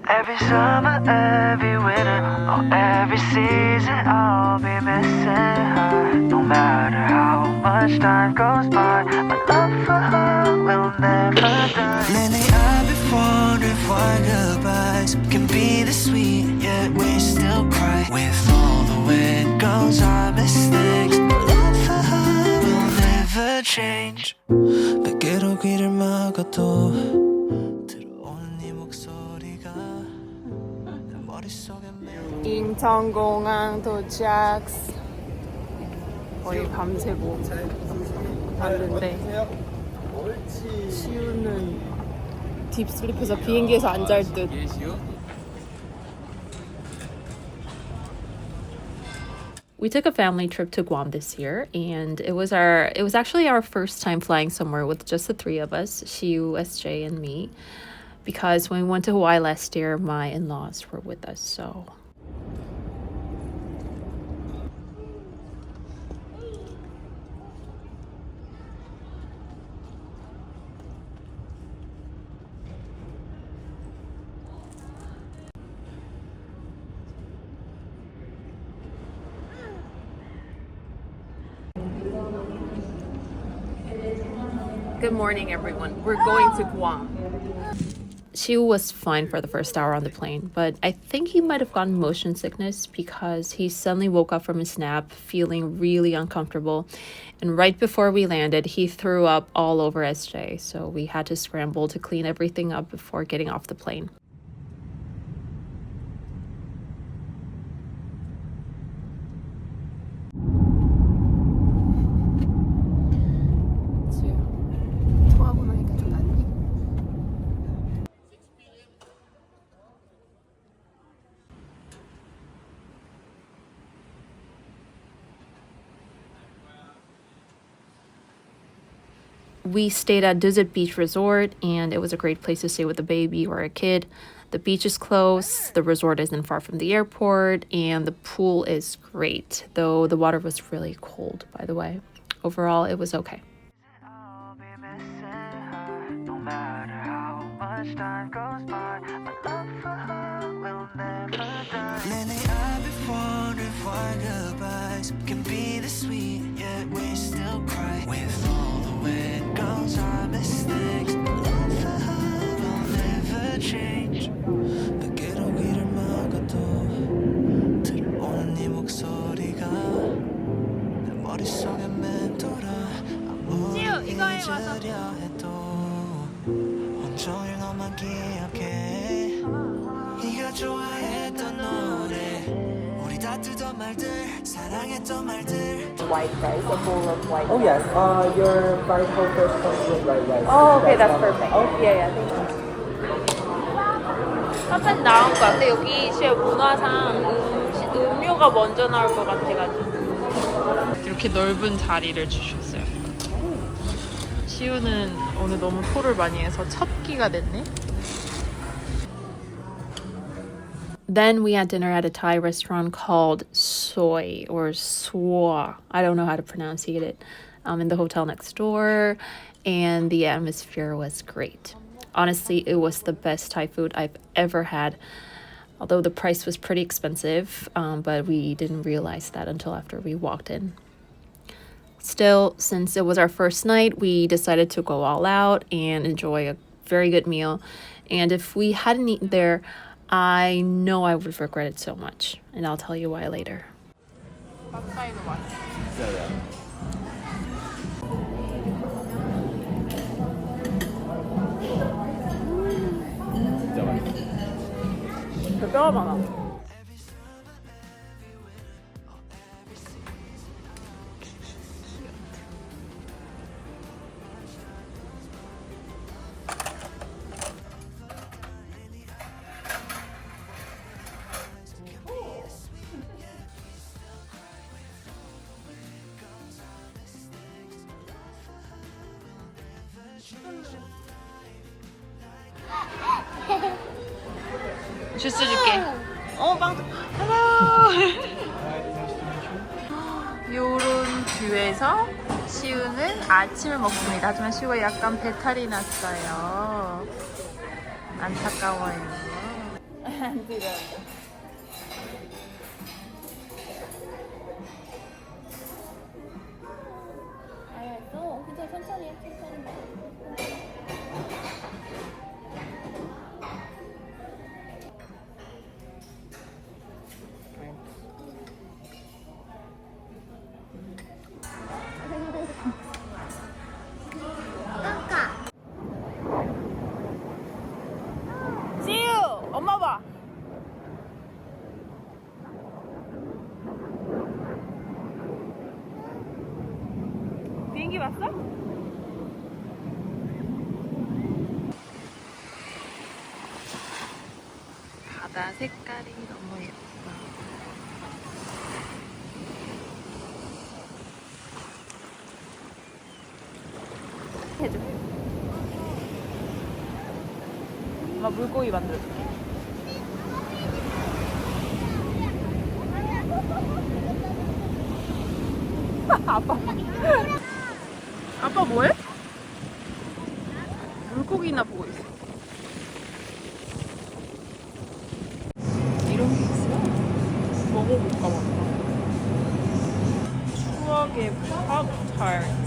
Every summer, every winter, or every season, I'll be missing her. No matter how much time goes by, my love for her will never die. Lately I've been wondering why goodbyes can be this sweet, yet we still cry. With all the way it goes, our mistakes, my love for her will never change. 베개로 귀를 막아도 인천공항 도착. 거의 밤새고 왔는데 시우는 딥슬립해서 비행기에서 안 잘 듯. We took a family trip to Guam this year, and it was actually our first time flying somewhere with just the three of us, Shiu, SJ, and me. Because when we went to Hawaii last year, my in-laws were with us, so. Good morning, everyone. We're going to Guam. Shiu was fine for the first hour on the plane, but I think he might have gotten motion sickness because he suddenly woke up from his nap feeling really uncomfortable. And right before we landed, he threw up all over SJ, so we had to scramble to clean everything up before getting off the plane. We stayed at Desert Beach Resort, and it was a great place to stay with a baby or a kid. The beach is close, the resort isn't far from the airport, and the pool is great, though the water was really cold, by the way. Overall, it was okay. I'll be missing her. No matter how much time goes by, my love for her will never die. Lately I've been wondering why goodbyes can be this sweet, yet we still cry. With all the way it goes, our mistakes, my love for her will never change. 베개로 귀를 막아도 들어오는 네 목소리가 내 머릿속에 맴돌아. 아무리 잊으려 해도 온종일 너만 기억해. 네가 좋아했던 노래, 우리 다투던 말들, 사랑했던 말들. White rice, a bowl of white. Oh yes, your fried whole fish comes with white rice. Oh, okay, that's perfect. Yeah, thank you. 깜짝 나온 것 같아. 여기 진짜 문화상 음료가 먼저 나올 것 같아가지고. 이렇게 넓은 자리를 주셨어요. 시우는 오늘 너무 토를 많이 해서 첫 끼가 됐네. Then we had dinner at a Thai restaurant called Soy or Swa. I don't know how to pronounce it. In the hotel next door, and the atmosphere was great. Honestly, it was the best Thai food I've ever had. Although the price was pretty expensive, but we didn't realize that until after we walked in. Still, since it was our first night, we decided to go all out and enjoy a very good meal. And if we hadn't eaten there, I know I would regret it so much. And I'll tell you why later. 뼈가 많아. 주스 줄게. 빵. 요런 뷰에서 시우는 아침을 먹습니다. 하지만 시우가 약간 배탈이 났어요. 안타까워요. 안 들어. 알았어. 괜찮아. 천천히 해. 지유! 엄마 봐! 비행기 봤어? 바다 색깔이 너무 예뻐. 해줘. 엄마 물고기 만들어줄게. 아빠. 아빠 뭐해? 물고기나 보고 있어. 이런 게 있어? 먹어볼까 봐. 추억의 팝타르트.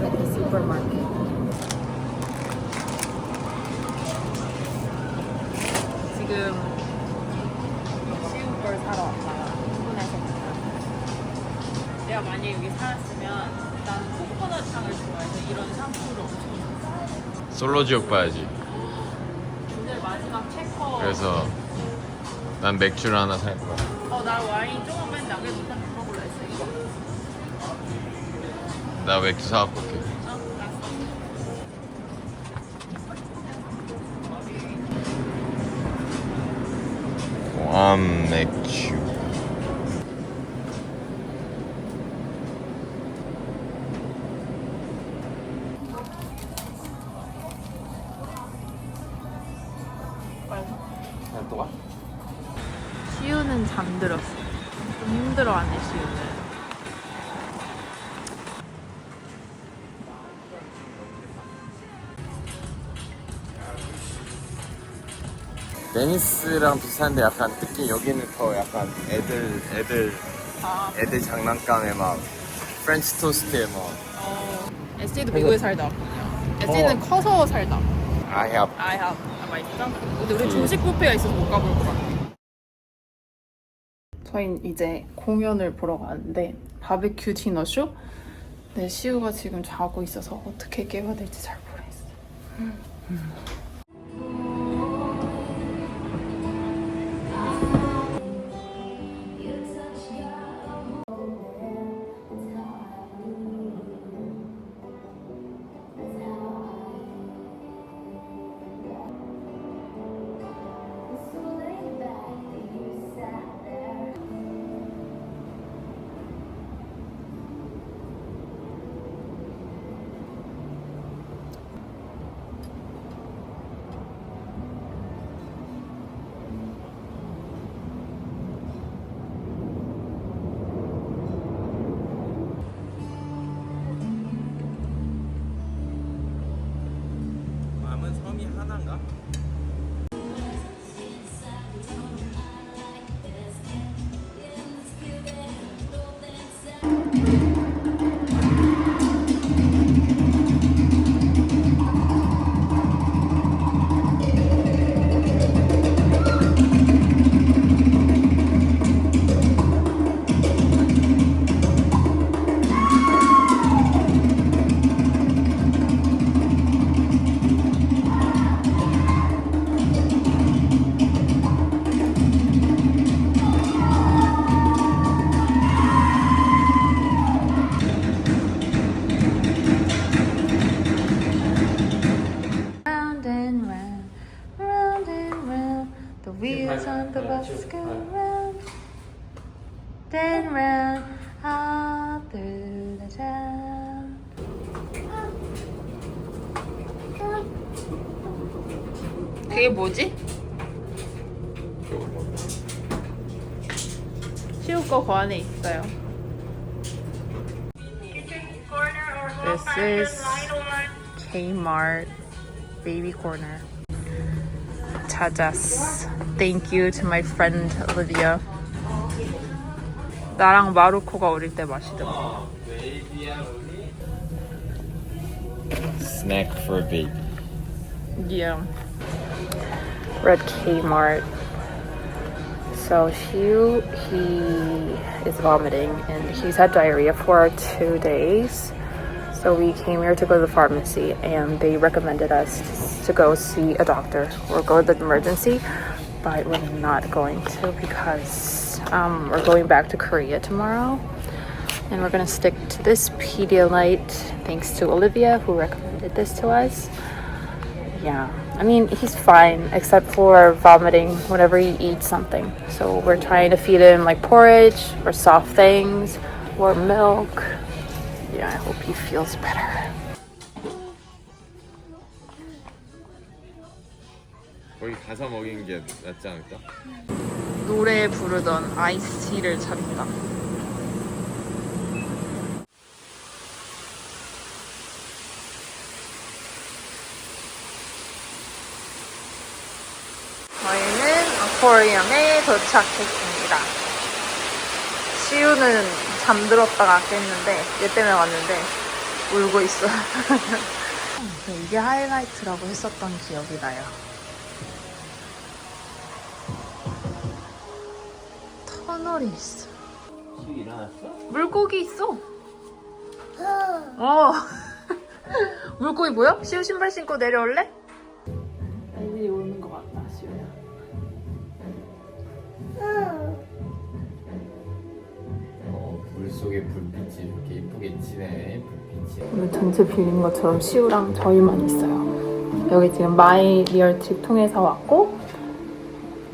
At the supermarket. 지금 쉬운 걸 사러 왔다. 일본에서. 내가 만약에 여기 살았으면 난 코코넛 향을 좋아해서 이런 샴푸를 엄청 좋아해. 솔로지옥 봐야지. 오늘 마지막 체커. 그래서 난 맥주를 하나 살 거야. 나 와인 조금만 남겨놓고 먹을래 했어 이거. 나 맥주 사갖고 올게. 괌 맥주. 또 가? 시우는 잠들었어. 좀 힘들어하네 시우는. 베니스랑 비슷한데 약간 특히 여기는 더 약간 애들 장난감에 막 프렌치 토스트에 막 SJ도 미국에 살다 왔거든요. SJ는 커서 살다. I have 맛있어? 근데 우리 조식 뷔페가 있어서 못 가볼 것 같아. 저희는 이제 공연을 보러 가는데 바베큐 디너쇼? 네, 시우가 지금 자고 있어서 어떻게 깨워야 될지 잘 모르겠어요. 괌은 섬이 하나인가? wheels on the bus go round, then round, all through the town. 그게 뭐지? 시우 거 안에 있어요. This is Kmart. baby corner. 찾았어. Thank you to my friend Olivia. 나랑 마루코가 어릴 때 마시던 거. Snack for baby. Yeah. We're at Kmart. So he is vomiting and he's had diarrhea for 2 days. So we came here to go to the pharmacy and they recommended us to go see a doctor or go to the emergency, but we're not going to because we're going back to Korea tomorrow. And we're gonna stick to this Pedialyte thanks to Olivia who recommended this to us. Yeah, I mean, he's fine except for vomiting whenever he eats something. So we're trying to feed him like porridge or soft things or milk. Yeah, I hope he feels better. 거기 가서 먹이는 게 낫지 않을까? 노래 부르던 아이스티를 차린다. 저희는 아쿠아리움에 도착했습니다. 시우는 잠들었다가 깼는데 얘 때문에 왔는데 울고 있어. 이게 하이라이트라고 했었던 기억이 나요. 터널이 있어. 시우 일어났어? 물고기 있어. 어. 물고기 보여? 시우 신발 신고 내려올래? 애들이 오는 것 같다, 시우야. 물속에 불빛이 이렇게 이쁘게 치네. 불빛이. 오늘 전체 빌린 것처럼 시우랑 저희만 있어요. 여기 지금 마이 리얼 트립 통해서 왔고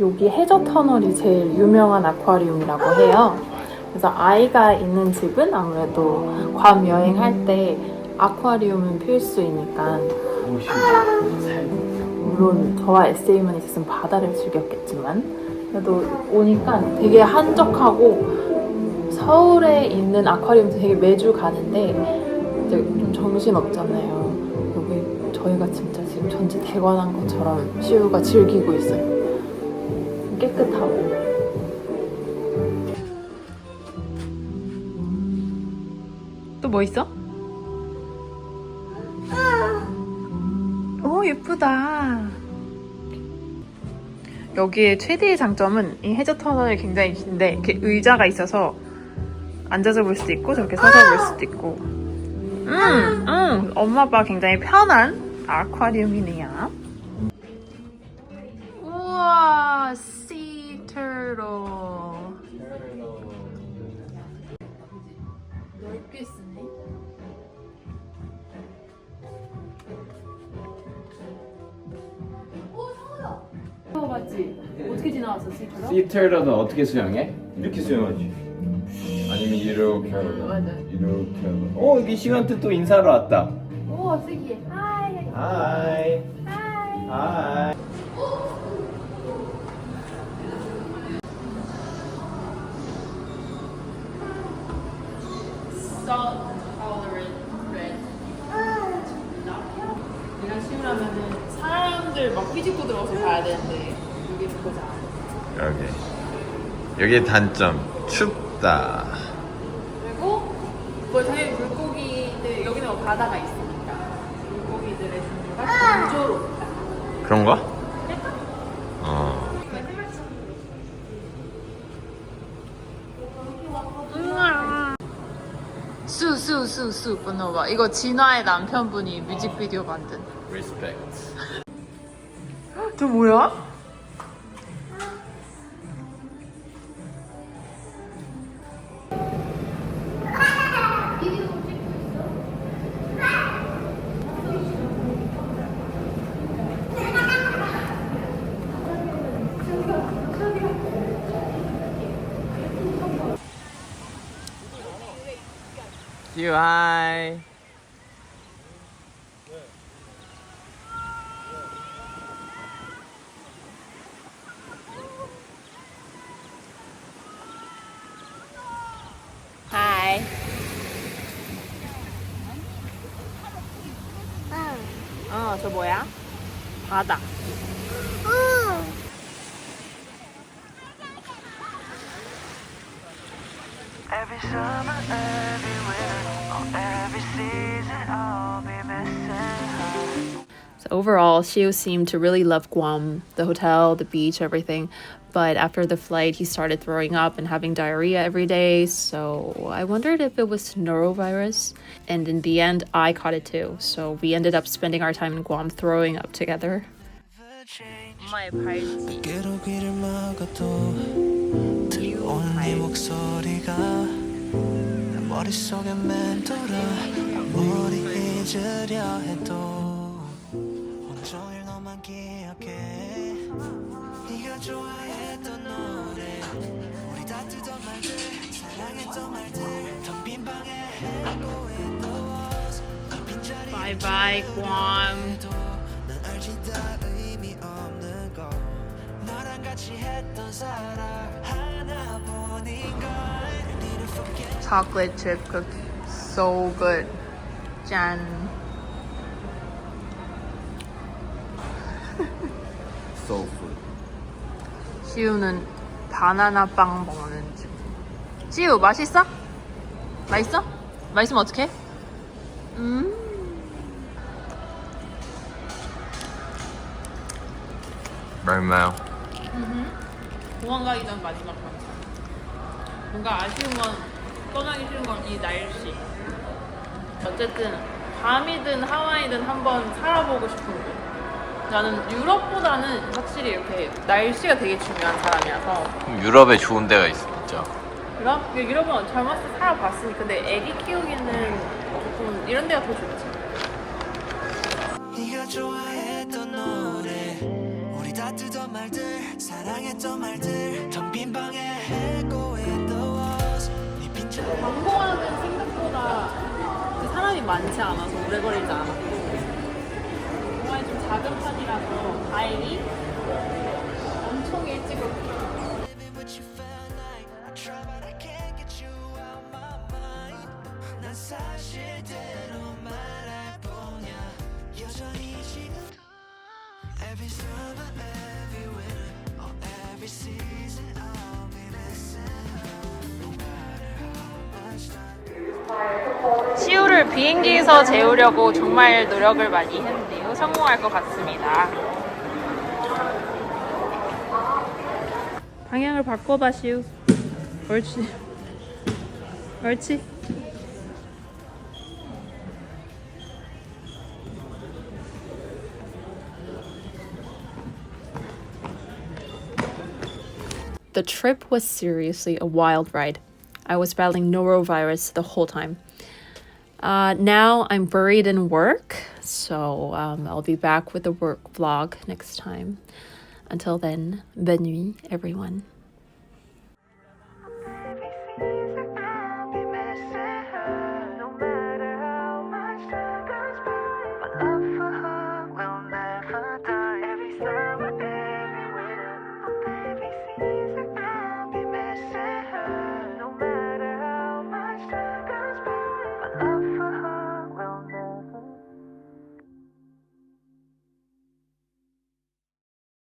여기 해저 터널이 제일 유명한 아쿠아리움이라고 해요. 그래서 아이가 있는 집은 아무래도 괌 여행할 때 아쿠아리움은 필수이니까 물론 저와 SA만 있었으면 바다를 즐겼겠지만 그래도 오니까 되게 한적하고 서울에 있는 아쿠아리움도 되게 매주 가는데 이제 좀 정신없잖아요. 여기 저희가 진짜 지금 전체 대관한 것처럼 시우가 즐기고 있어요. 깨끗하고. 또 뭐 있어? 오, 예쁘다. 여기의 최대의 장점은 이 해저 터널이 굉장히 긴데 이렇게 의자가 있어서 앉아서 볼 수도 있고 저렇게 서서 볼 수도 있고 엄마 아빠 굉장히 편한 아쿠아리움이네요. 우와, sea turtle. 넓게 쓰네. 맞지? 어떻게 지나갔어, sea turtle? 시터러는 어떻게 수영해? 이렇게 수영하지. 아니면 이렇게 하고. 맞아. 이렇게 하고. 여기 시간대 또 인사하러 왔다. 오, 쓰기. 하이. 하이. 하이. 하이. Salt tolerant red. 내가 시우라면은 사람들 막 휘짓고 들어가서 봐야 되는데 여기 그거지 않아. 여기 단점 춥다. 그리고 뭐 당연히 물고기들 여기는 뭐 바다가 있으니까 물고기들의 종류가 공조롭다. 그런가? 수수수수 번호봐. 이거 진화의 남편분이 뮤직비디오 만든. Respect. 저 뭐야? You hi. Hi. 저 뭐야? 바다. Every summer, every winter, every season, I'll be missing her. So overall, Shio seemed to really love Guam, the hotel, the beach, everything. But after the flight, he started throwing up and having diarrhea every day. So I wondered if it was norovirus. And in the end, I caught it too. So we ended up spending our time in Guam throwing up together. 엄마의 발찌. 깨로기를 막아도 들려오는 네 목소리가 내 머릿속에 맴돌아 아무리 잊으려 해도 온종일 너만 기억해 네가 좋아했던 노래 우리 다투던 말들 사랑했던 말들 텅빈 방에 해고했던 이 빈자리에 Bye bye, Guam. 난 알지 다 의미 없는 거 너랑 같이 했던 사랑 하나뿐인걸 Need to forget Chocolate chip cookie. So good. 짠. So food. 시우는 바나나 빵 먹는 중. 시우 맛있어? 맛있어? 맛있으면 어떡해? 얼마요? 공항 가기 전 마지막 번. 뭔가 아쉬운 건 떠나기 싫은 건 이 날씨. 어쨌든 밤이든 하와이든 한번 살아보고 싶은 곳. 나는 유럽보다는 확실히 이렇게 날씨가 되게 중요한 사람이라서. 유럽에 좋은 데가 있죠. 유럽? 유럽은 젊었을 때 살아봤으니 근데 애기 키우기는 조금 이런 데가 더 좋지. 네가 좋아했던 노래 우리 다투던 말들 사랑했던 말들 텅빈 방에 해고했던 walls 네 빈자리 방콕은 생각보다 그 사람이 많지 않아서 오래 걸리지 않았고 정말 좀 작은 편이라서 다행히 엄청 일찍 Living what you felt like I try but I can't get you out my mind 난 사실대로 말할 뿐이야 여전히 지금도 Every summer, every winter or every season I'll be missing her No matter how much time 시우를 비행기에서 재우려고 정말 노력을 많이 했는데요. 성공할 것 같습니다. 방향을 바꿔봐, 시우. 옳지. 옳지. The trip was seriously a wild ride. I was battling norovirus the whole time. Now I'm buried in work, so I'll be back with the work vlog next time. Until then, bonne nuit, everyone.